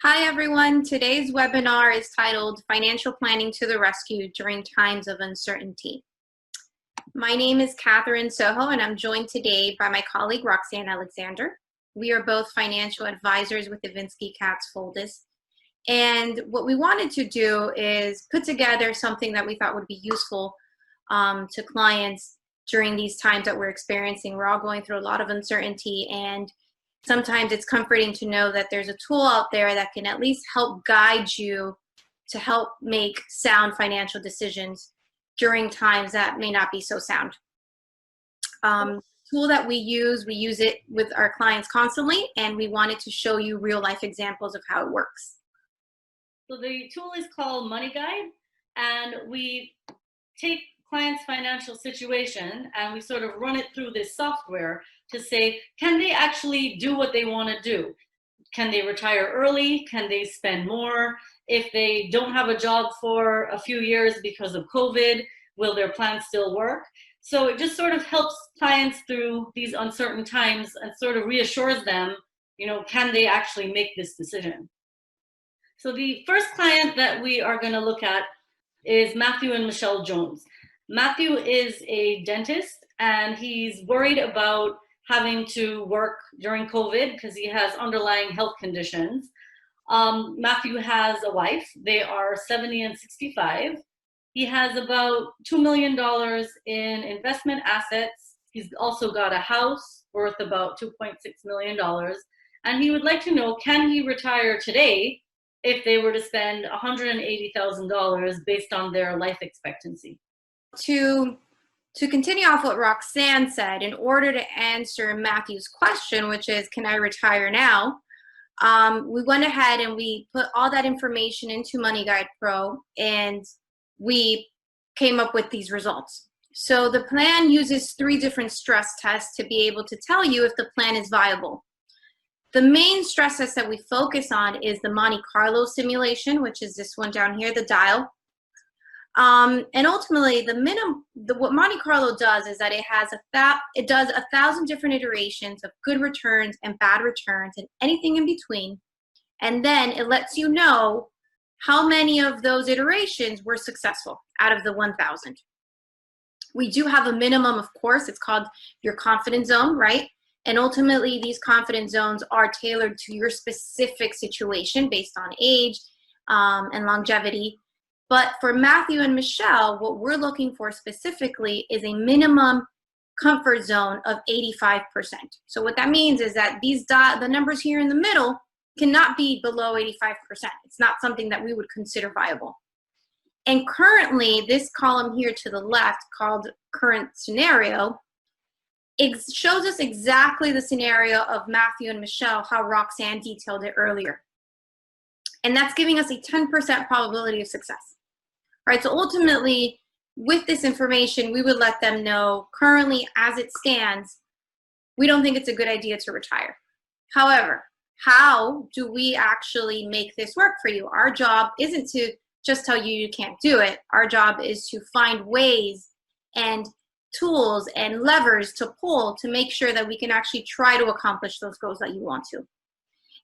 Hi everyone, today's webinar is titled Financial Planning to the Rescue During Times of Uncertainty. My name is Katherine Sojo and I'm joined today by my colleague Roxanne Alexander. We are both financial advisors with Evensky, Katz, and what we wanted to do is put together something that we thought would be useful to clients during these times that we're experiencing. We're all going through a lot of uncertainty, and sometimes it's comforting to know that there's a tool out there that can at least help guide you to help make sound financial decisions during times that may not be so sound. Tool that we use it with our clients constantly, and we wanted to show you real life examples of how it works. So the tool is called Money Guide, and we take client's financial situation and we sort of run it through this software to say, can they actually do what they want to do? Can they retire early? Can they spend more? If they don't have a job for a few years because of COVID, will their plan still work? So it just sort of helps clients through these uncertain times and sort of reassures them, can they actually make this decision? So the first client that we are going to look at is Matthew and Michelle Jones. Matthew is a dentist and he's worried about having to work during COVID because he has underlying health conditions. Matthew has a wife. They are 70 and 65. He has about $2 million in investment assets. He's also got a house worth about $2.6 million. And he would like to know, can he retire today if they were to spend $180,000 based on their life expectancy? To continue off what Roxanne said, in order to answer Matthew's question, which is, can I retire now? We went ahead and we put all that information into Money Guide Pro, and we came up with these results. So the plan uses 3 different stress tests to be able to tell you if the plan is viable. The main stress test that we focus on is the Monte Carlo simulation, which is this one down here, the dial. And ultimately, what Monte Carlo does is that it does 1,000 different iterations of good returns and bad returns and anything in between, and then it lets you know how many of those iterations were successful out of the 1,000. We do have a minimum, of course. It's called your confidence zone, right? And ultimately, these confidence zones are tailored to your specific situation based on age and longevity. But for Matthew and Michelle, what we're looking for specifically is a minimum comfort zone of 85%. So what that means is that the numbers here in the middle cannot be below 85%. It's not something that we would consider viable. And currently, this column here to the left, called current scenario, it shows us exactly the scenario of Matthew and Michelle, how Roxanne detailed it earlier. And that's giving us a 10% probability of success. Right, so ultimately, with this information, we would let them know currently, as it stands, we don't think it's a good idea to retire. However, how do we actually make this work for you? Our job isn't to just tell you you can't do it. Our job is to find ways and tools and levers to pull to make sure that we can actually try to accomplish those goals that you want to.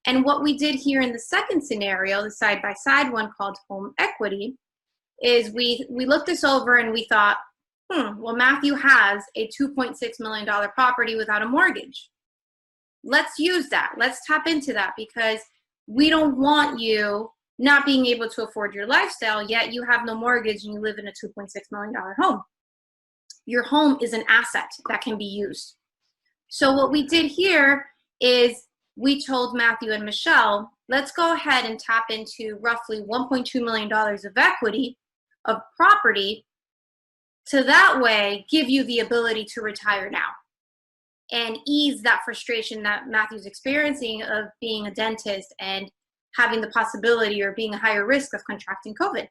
And what we did here in the second scenario, the side-by-side one called home equity, is we looked this over and we thought, well, Matthew has a $2.6 million property without a mortgage. Let's use that. Let's tap into that, because we don't want you not being able to afford your lifestyle, yet you have no mortgage and you live in a $2.6 million home. Your home is an asset that can be used. So what we did here is we told Matthew and Michelle, let's go ahead and tap into roughly $1.2 million of equity of property to that way give you the ability to retire now and ease that frustration that Matthew's experiencing of being a dentist and having the possibility or being a higher risk of contracting COVID,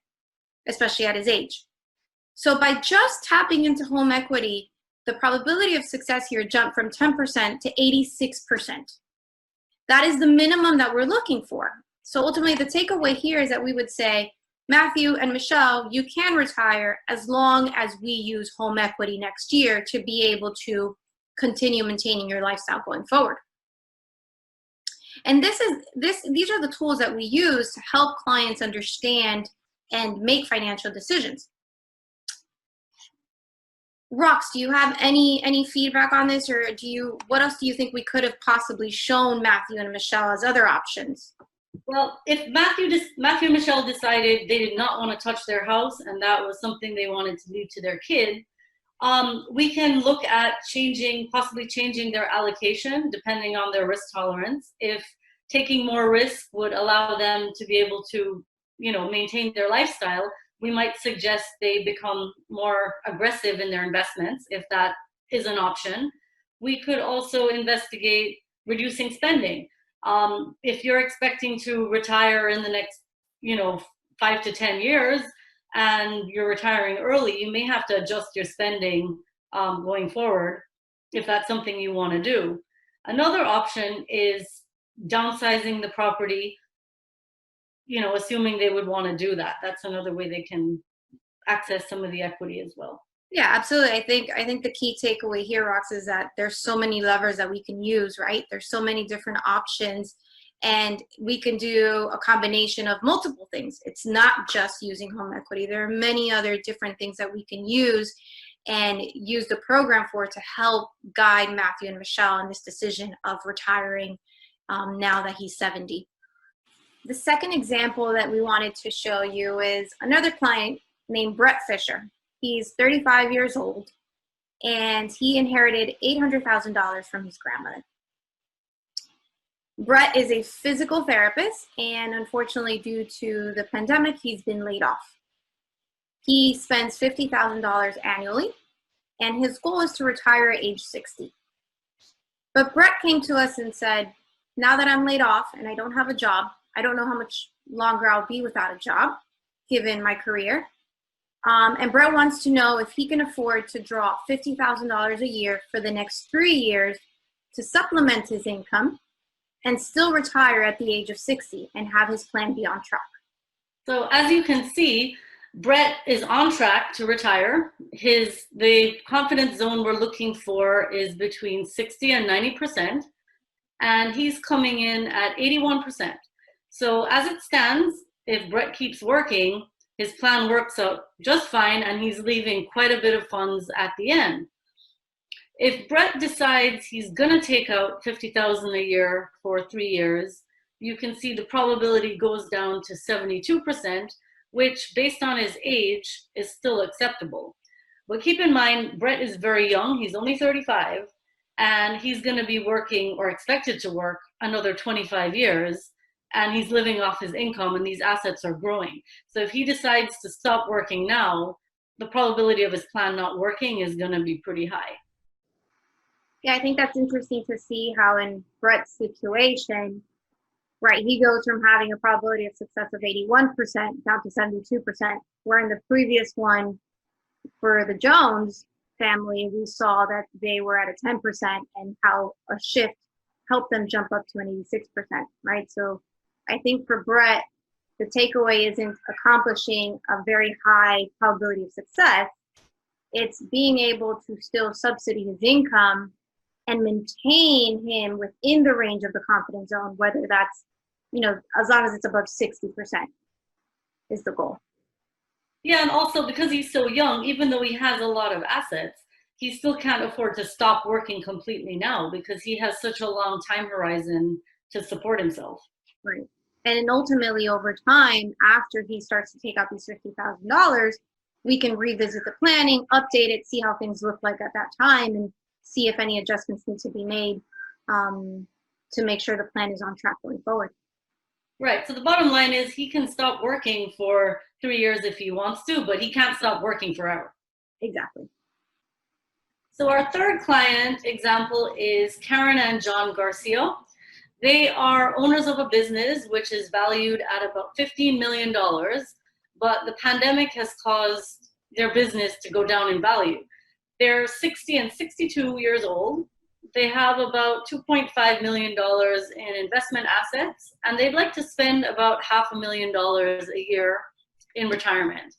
especially at his age. So by just tapping into home equity, the probability of success here jumped from 10% to 86%. That is the minimum that we're looking for. So ultimately, the takeaway here is that we would say, Matthew and Michelle, you can retire as long as we use home equity next year to be able to continue maintaining your lifestyle going forward. And these are the tools that we use to help clients understand and make financial decisions. Rox, do you have any feedback on this, or what else do you think we could have possibly shown Matthew and Michelle as other options? Well, if Matthew and Michelle decided they did not want to touch their house and that was something they wanted to leave to their kid, we can look at possibly changing their allocation depending on their risk tolerance. If taking more risk would allow them to be able to, maintain their lifestyle, we might suggest they become more aggressive in their investments, if that is an option. We could also investigate reducing spending. If you're expecting to retire in the next, 5 to 10 years, and you're retiring early, you may have to adjust your spending going forward if that's something you want to do. Another option is downsizing the property, assuming they would want to do that. That's another way they can access some of the equity as well. Yeah, absolutely. I think the key takeaway here, Rox, is that there's so many levers that we can use, right? There's so many different options, and we can do a combination of multiple things. It's not just using home equity. There are many other different things that we can use and use the program for to help guide Matthew and Michelle in this decision of retiring now that he's 70. The second example that we wanted to show you is another client named Brett Fisher. He's 35 years old, and he inherited $800,000 from his grandmother. Brett is a physical therapist, and unfortunately, due to the pandemic, he's been laid off. He spends $50,000 annually, and his goal is to retire at age 60. But Brett came to us and said, now that I'm laid off and I don't have a job, I don't know how much longer I'll be without a job, given my career. And Brett wants to know if he can afford to draw $50,000 a year for the next 3 years to supplement his income and still retire at the age of 60 and have his plan be on track. So as you can see, Brett is on track to retire. The confidence zone we're looking for is between 60 and 90%, and he's coming in at 81%. So as it stands, if Brett keeps working, his plan works out just fine, and he's leaving quite a bit of funds at the end. If Brett decides he's going to take out $50,000 a year for 3 years, you can see the probability goes down to 72%, which, based on his age, is still acceptable. But keep in mind, Brett is very young. He's only 35, and he's going to be working, or expected to work, another 25 years. And he's living off his income, and these assets are growing. So if he decides to stop working now, the probability of his plan not working is going to be pretty high. Yeah, I think that's interesting to see how in Brett's situation, right, he goes from having a probability of success of 81% down to 72%, where in the previous one for the Jones family, we saw that they were at a 10% and how a shift helped them jump up to an 86%, right? So I think for Brett, the takeaway isn't accomplishing a very high probability of success. It's being able to still subsidy his income and maintain him within the range of the confidence zone, whether that's, as long as it's above 60% is the goal. Yeah, and also because he's so young, even though he has a lot of assets, he still can't afford to stop working completely now because he has such a long time horizon to support himself. Right. And ultimately, over time, after he starts to take out these $50,000, we can revisit the planning, update it, see how things look like at that time, and see if any adjustments need to be made to make sure the plan is on track going forward. Right. So the bottom line is he can stop working for 3 years if he wants to, but he can't stop working forever. Exactly. So our third client example is Karen and John Garcia. They are owners of a business which is valued at about $15 million, but the pandemic has caused their business to go down in value. They're 60 and 62 years old. They have about $2.5 million in investment assets, and they'd like to spend about $500,000 a year in retirement.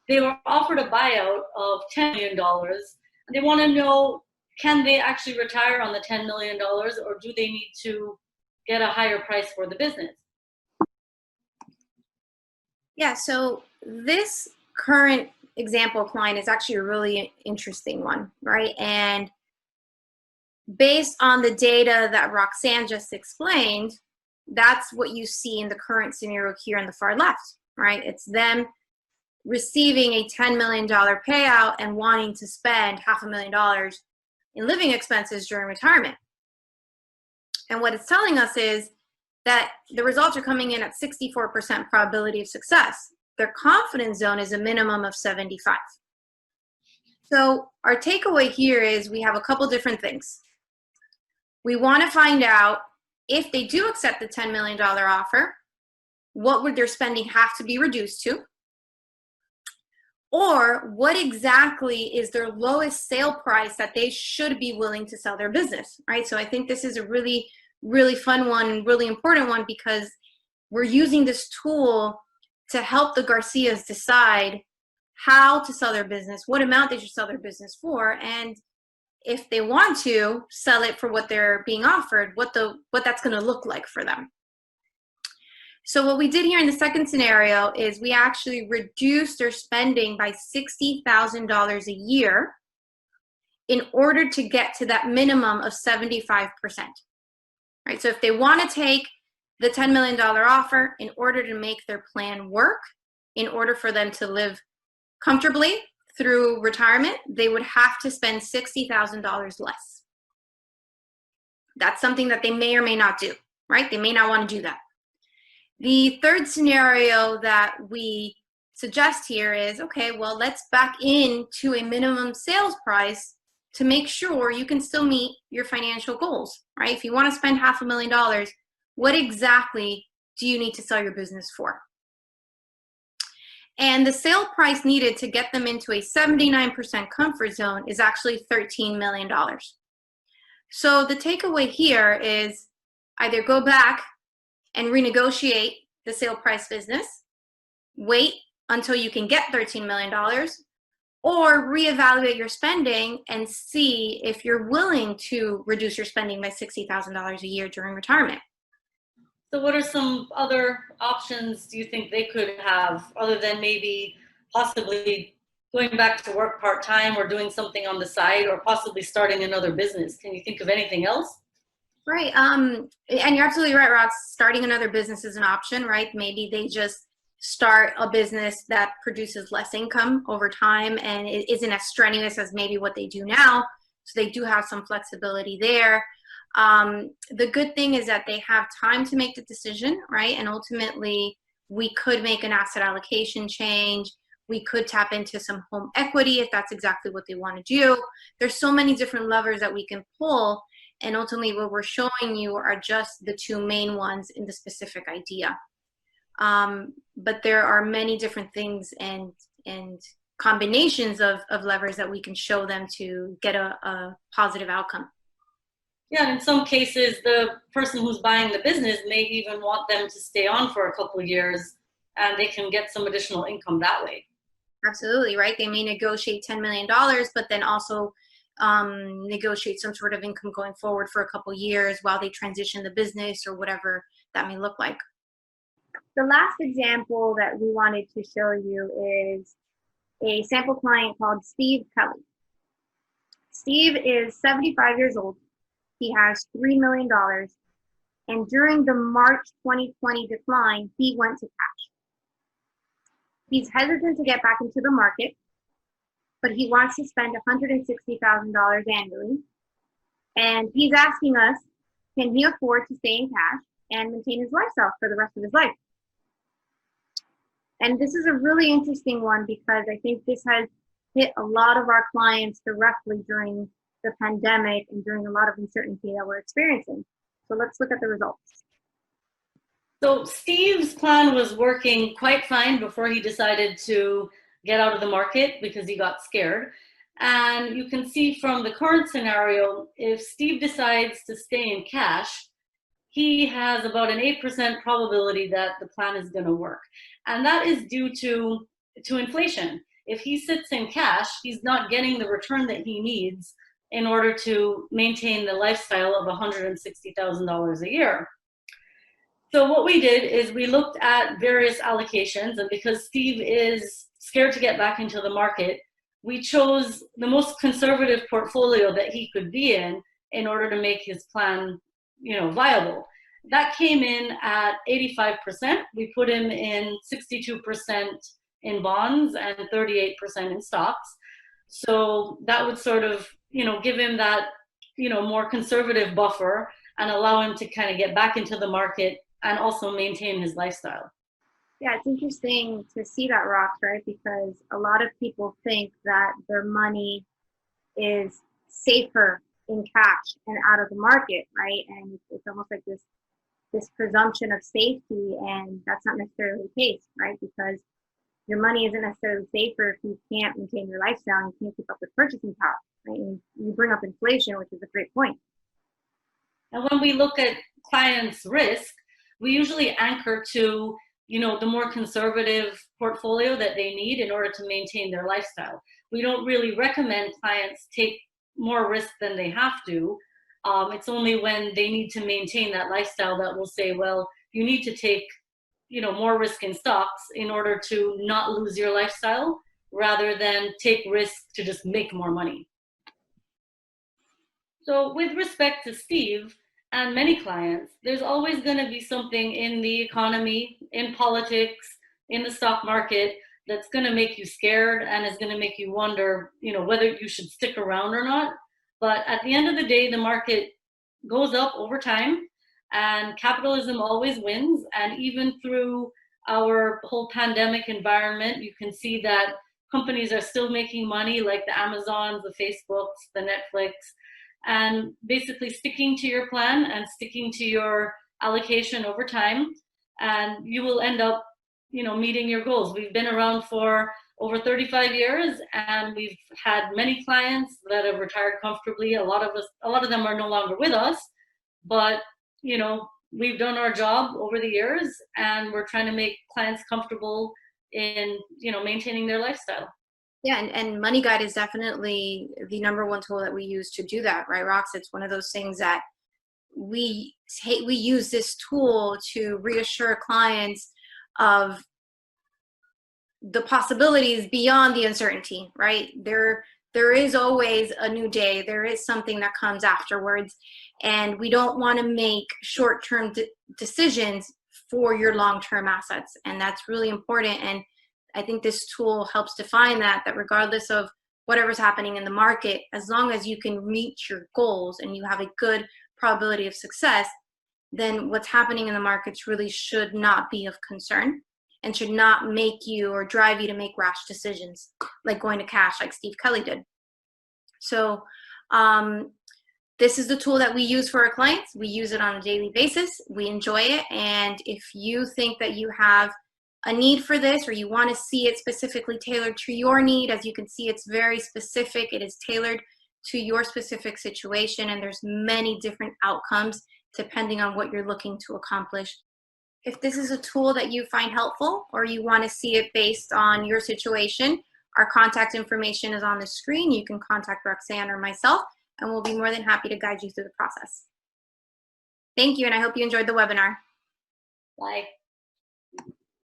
They were offered a buyout of $10 million, and they want to know, can they actually retire on the $10 million, or do they need to get a higher price for the business? Yeah, so this current example client is actually a really interesting one, right? And based on the data that Roxanne just explained, that's what you see in the current scenario here on the far left, right? It's them receiving a $10 million payout and wanting to spend $500,000 in living expenses during retirement. And what it's telling us is that the results are coming in at 64% probability of success. Their confidence zone is a minimum of 75. So our takeaway here is we have a couple different things. We want to find out if they do accept the $10 million offer, what would their spending have to be reduced to? Or what exactly is their lowest sale price that they should be willing to sell their business, right? So I think this is a really, really fun one, really important one, because we're using this tool to help the Garcias decide how to sell their business, what amount they should sell their business for, and if they want to sell it for what they're being offered, what that's going to look like for them. So what we did here in the second scenario is we actually reduced their spending by $60,000 a year in order to get to that minimum of 75%. Right? So if they want to take the $10 million offer in order to make their plan work, in order for them to live comfortably through retirement, they would have to spend $60,000 less. That's something that they may or may not do, right? They may not want to do that. The third scenario that we suggest here is, okay, well, let's back into a minimum sales price to make sure you can still meet your financial goals, right? If you want to spend $500,000, what exactly do you need to sell your business for? And the sale price needed to get them into a 79% comfort zone is actually $13 million. So the takeaway here is either go back and renegotiate the sale price business, wait until you can get $13 million, or reevaluate your spending and see if you're willing to reduce your spending by $60,000 a year during retirement. So what are some other options do you think they could have, other than maybe possibly going back to work part-time or doing something on the side, or possibly starting another business? Can you think of anything else? Right. And you're absolutely right, Rox. Starting another business is an option, right? Maybe they just start a business that produces less income over time and it isn't as strenuous as maybe what they do now. So they do have some flexibility there. The good thing is that they have time to make the decision, right? And ultimately, we could make an asset allocation change. We could tap into some home equity if that's exactly what they want to do. There's so many different levers that we can pull. And ultimately, what we're showing you are just the two main ones in the specific idea. But there are many different things and combinations of levers that we can show them to get a positive outcome. Yeah, and in some cases, the person who's buying the business may even want them to stay on for a couple of years, and they can get some additional income that way. Absolutely, right? They may negotiate $10 million, but then also negotiate some sort of income going forward for a couple of years while they transition the business or whatever that may look like. The last example that we wanted to show you is a sample client called Steve Kelly. Steve is 75 years old. He has $3 million. And during the March 2020 decline, he went to cash. He's hesitant to get back into the market, but he wants to spend $160,000 annually. And he's asking us, can he afford to stay in cash and maintain his lifestyle for the rest of his life? And this is a really interesting one because I think this has hit a lot of our clients directly during the pandemic and during a lot of uncertainty that we're experiencing. So let's look at the results. So Steve's plan was working quite fine before he decided to get out of the market because he got scared. And you can see from the current scenario, if Steve decides to stay in cash, he has about an 8% probability that the plan is going to work. And that is due to inflation. If he sits in cash, he's not getting the return that he needs in order to maintain the lifestyle of $160,000 a year. So what we did is we looked at various allocations, and because Steve is scared to get back into the market, we chose the most conservative portfolio that he could be in order to make his plan, viable. That came in at 85%. We put him in 62% in bonds and 38% in stocks. So that would sort of, give him that, more conservative buffer and allow him to kind of get back into the market and also maintain his lifestyle. Yeah, it's interesting to see that, Rox, right? Because a lot of people think that their money is safer in cash and out of the market, right? And it's almost like this presumption of safety, and that's not necessarily the case, right? Because your money isn't necessarily safer if you can't maintain your lifestyle and you can't keep up with purchasing power, right? And you bring up inflation, which is a great point. And when we look at clients' risk, we usually anchor to, the more conservative portfolio that they need in order to maintain their lifestyle. We don't really recommend clients take more risk than they have to. It's only when they need to maintain that lifestyle that we'll say, well, you need to take, more risk in stocks in order to not lose your lifestyle rather than take risk to just make more money. So with respect to Steve and many clients, there's always going to be something in the economy, in politics, in the stock market that's going to make you scared and is going to make you wonder, whether you should stick around or not. But at the end of the day, the market goes up over time and capitalism always wins. And even through our whole pandemic environment, you can see that companies are still making money, like the Amazons, the Facebooks, the Netflix, and basically sticking to your plan and sticking to your allocation over time, and you will end up, meeting your goals. We've been around for over 35 years, and we've had many clients that have retired comfortably. A lot of them are no longer with us, but we've done our job over the years, and we're trying to make clients comfortable in, maintaining their lifestyle. Yeah, and Money Guide is definitely the number one tool that we use to do that, right, Rox? It's one of those things that we use this tool to reassure clients of the possibilities beyond the uncertainty, right? There is always a new day. There is something that comes afterwards, and we don't want to make short-term decisions for your long-term assets, and that's really important. And I think this tool helps define that regardless of whatever's happening in the market, as long as you can reach your goals and you have a good probability of success, then what's happening in the markets really should not be of concern and should not make you or drive you to make rash decisions, like going to cash, like Steve Kelly did. So this is the tool that we use for our clients. We use it on a daily basis. We enjoy it. And if you think that you have a need for this, or you want to see it specifically tailored to your need, as you can see, it's very specific. It is tailored to your specific situation, and there's many different outcomes depending on what you're looking to accomplish. If this is a tool that you find helpful, or you want to see it based on your situation, our contact information is on the screen. You can contact Roxanne or myself, and we'll be more than happy to guide you through the process. Thank you, and I hope you enjoyed the webinar. Bye.